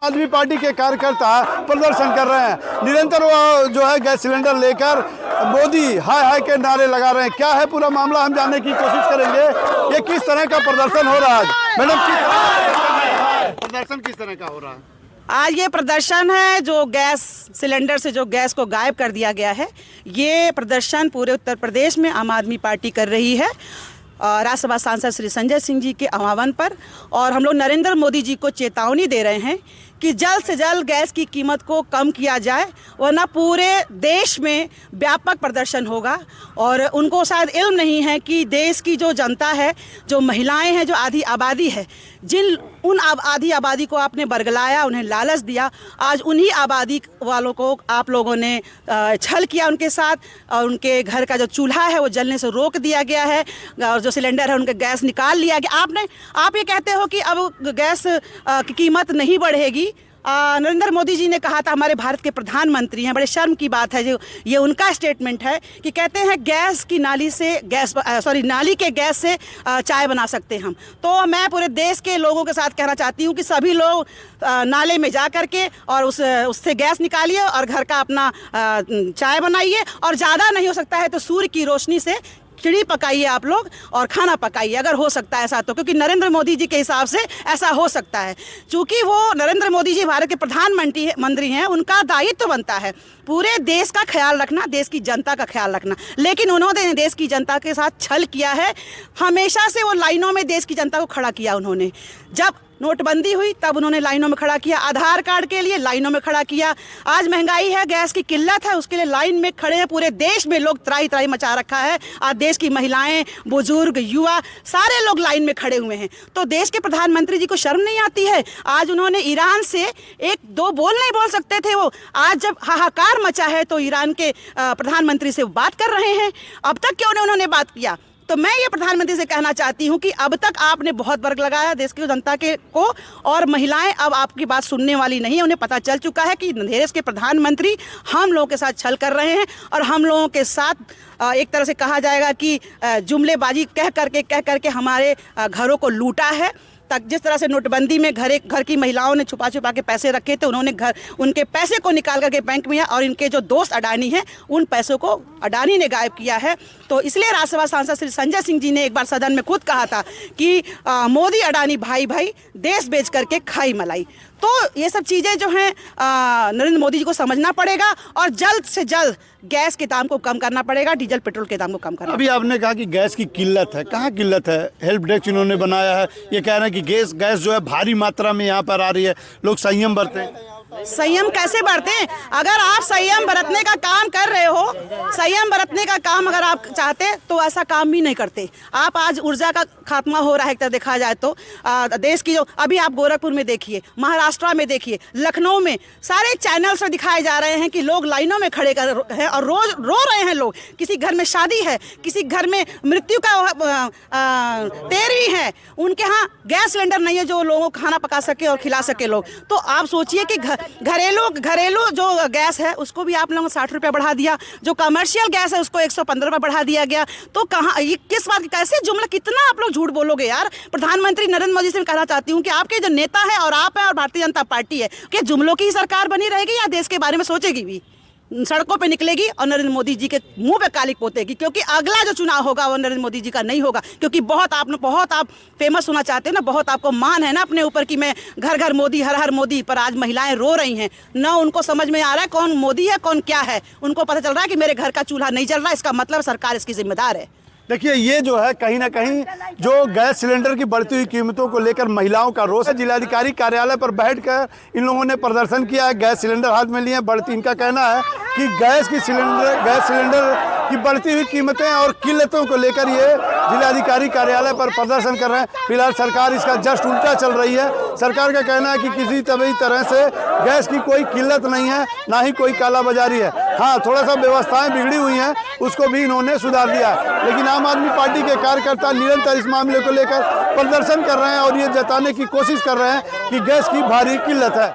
आदमी पार्टी के कार्यकर्ता प्रदर्शन कर रहे हैं। निरंतर वो जो है गैस सिलेंडर लेकर मोदी हाय हाय के नारे लगा रहे हैं। क्या है पूरा मामला हम जानने की कोशिश करेंगे। ये किस तरह का प्रदर्शन हो रहा है मैडम, प्रदर्शन किस तरह का हो रहा है? आज ये प्रदर्शन है जो गैस सिलेंडर से जो गैस को गायब कर दिया गया है, ये प्रदर्शन पूरे उत्तर प्रदेश में आम आदमी पार्टी कर रही है राज्यसभा सांसद श्री संजय सिंह जी के आह्वान पर। और हम लोग नरेंद्र मोदी जी को चेतावनी दे रहे हैं कि जल्द से जल्द गैस की कीमत को कम किया जाए, वरना पूरे देश में व्यापक प्रदर्शन होगा। और उनको शायद इल्म नहीं है कि देश की जो जनता है, जो महिलाएं हैं, जो आधी आबादी है, उन आधी आबादी को आपने बरगलाया, उन्हें लालच दिया। आज उन्हीं आबादी वालों को आप लोगों ने छल किया उनके साथ, और उनके घर का जो चूल्हा है वो जलने से रोक दिया गया है, और जो सिलेंडर है उनका गैस निकाल लिया गया। आप ये कहते हो कि अब गैस की कीमत नहीं बढ़ेगी। नरेंद्र मोदी जी ने कहा था, हमारे भारत के प्रधानमंत्री हैं, बड़े शर्म की बात है जो ये उनका स्टेटमेंट है कि कहते हैं गैस की नाली के गैस से चाय बना सकते हैं हम। तो मैं पूरे देश के लोगों के साथ कहना चाहती हूँ कि सभी लोग नाले में जा करके और उससे गैस निकालिए और घर का अपना चाय बनाइए, और ज़्यादा नहीं हो सकता है तो सूर्य की रोशनी से खिचड़ी पकाइए आप लोग और खाना पकाइए, अगर हो सकता है ऐसा तो। क्योंकि नरेंद्र मोदी जी के हिसाब से ऐसा हो सकता है, क्योंकि वो नरेंद्र मोदी जी भारत के प्रधानमंत्री हैं, उनका दायित्व बनता है पूरे देश का ख्याल रखना, देश की जनता का ख्याल रखना। लेकिन उन्होंने देश की जनता के साथ छल किया है। हमेशा से वो लाइनों में देश की जनता को खड़ा किया उन्होंने। जब नोटबंदी हुई तब उन्होंने लाइनों में खड़ा किया, आधार कार्ड के लिए लाइनों में खड़ा किया। आज महंगाई है, गैस की किल्लत है, उसके लिए लाइन में खड़े हैं। पूरे देश में लोग त्राही त्राही मचा रखा है। आज देश की महिलाएं, बुजुर्ग, युवा सारे लोग लाइन में खड़े हुए हैं। तो देश के प्रधानमंत्री जी को शर्म नहीं आती है? आज उन्होंने ईरान से एक दो बोल नहीं बोल सकते थे वो, आज जब हाहाकार मचा है तो ईरान के प्रधानमंत्री से बात कर रहे हैं। अब तक क्यों नहीं उन्होंने बात किया? तो मैं ये प्रधानमंत्री से कहना चाहती हूँ कि अब तक आपने बहुत वर्ग लगाया देश की जनता को, और महिलाएं अब आपकी बात सुनने वाली नहीं है। उन्हें पता चल चुका है कि देश के प्रधानमंत्री हम लोगों के साथ छल कर रहे हैं, और हम लोगों के साथ एक तरह से कहा जाएगा कि जुमलेबाजी कह करके हमारे घरों को लूटा है। तक जिस तरह से नोटबंदी में घर की महिलाओं ने छुपा के पैसे रखे थे, उन्होंने उनके पैसे को निकाल करके बैंक में, और इनके जो दोस्त अडानी हैं उन पैसों को अडानी ने गायब किया है। तो इसलिए राज्यसभा सांसद श्री संजय सिंह जी ने एक बार सदन में खुद कहा था कि मोदी अडानी भाई भाई, देश बेच करके खाई मलाई। तो ये सब चीज़ें जो हैं नरेंद्र मोदी जी को समझना पड़ेगा, और जल्द से जल्द गैस के दाम को कम करना पड़ेगा, डीजल पेट्रोल के दाम को कम करना। अभी आपने कहा कि गैस की किल्लत है, कहाँ किल्लत है? हेल्प डेस्क इन्होंने बनाया है, ये कह रहे हैं कि गैस जो है भारी मात्रा में यहाँ पर आ रही है, लोग संयम बरतें। संयम कैसे बरतें? अगर आप संयम बरतने का काम कर रहे हो, संयम बरतने का काम अगर आप चाहते तो ऐसा काम भी नहीं करते आप। आज ऊर्जा का खात्मा हो रहा है एक तरह देखा जाए तो। देश की जो अभी आप गोरखपुर में देखिए, महाराष्ट्र में देखिए, लखनऊ में सारे चैनल्स में दिखाए जा रहे हैं कि लोग लाइनों में खड़े हैं और रोज रो रहे हैं लोग। किसी घर में शादी है, किसी घर में मृत्यु का तेरवी है, उनके यहाँ गैस सिलेंडर नहीं है जो लोगों को खाना पका सके और खिला सके लोग। तो आप सोचिए कि घरेलू जो गैस है उसको भी आप लोगों ने 60 रुपये बढ़ा दिया, जो कमर्शियल गैस है उसको 115 रुपये बढ़ा दिया गया। तो कहाँ ये किस बात, कैसे जुमला, कितना आप लोग झूठ बोलोगे यार? प्रधानमंत्री नरेंद्र मोदी से मैं कहना चाहती हूँ कि आपके जो नेता है और आप है और भारतीय जनता पार्टी है, क्या जुमलों की ही सरकार बनी रहेगी या देश के बारे में सोचेगी भी? सड़कों पे निकलेगी और नरेंद्र मोदी जी के मुंह पे कालिक पोतेगी, क्योंकि अगला जो चुनाव होगा वो नरेंद्र मोदी जी का नहीं होगा। क्योंकि बहुत आप फेमस होना चाहते हो ना, बहुत आपको मान है ना अपने ऊपर कि मैं घर घर मोदी, हर हर मोदी। पर आज महिलाएं रो रही हैं, ना उनको समझ में आ रहा है कौन मोदी है कौन क्या है। उनको पता चल रहा है कि मेरे घर का चूल्हा नहीं जल रहा, इसका मतलब सरकार इसकी जिम्मेदार है। देखिए, ये जो है कहीं ना कहीं जो गैस सिलेंडर की बढ़ती हुई कीमतों को लेकर महिलाओं का रोष है। जिलाधिकारी कार्यालय पर बैठकर इन लोगों ने प्रदर्शन किया है, गैस सिलेंडर हाथ में लिए बढ़ती। इनका कहना है कि गैस सिलेंडर की बढ़ती हुई कीमतें और किल्लतों को लेकर ये जिलाधिकारी कार्यालय पर प्रदर्शन कर रहे हैं। फिलहाल सरकार इसका जस्ट उल्टा चल रही है। सरकार का कहना है कि किसी भी तरह से गैस की कोई किल्लत नहीं है, ना ही कोई कालाबाजारी है। हाँ, थोड़ा सा व्यवस्थाएं बिगड़ी हुई हैं, उसको भी इन्होंने सुधार दिया है। लेकिन आम आदमी पार्टी के कार्यकर्ता निरंतर इस मामले को लेकर प्रदर्शन कर रहे हैं और ये जताने की कोशिश कर रहे हैं कि गैस की भारी किल्लत है।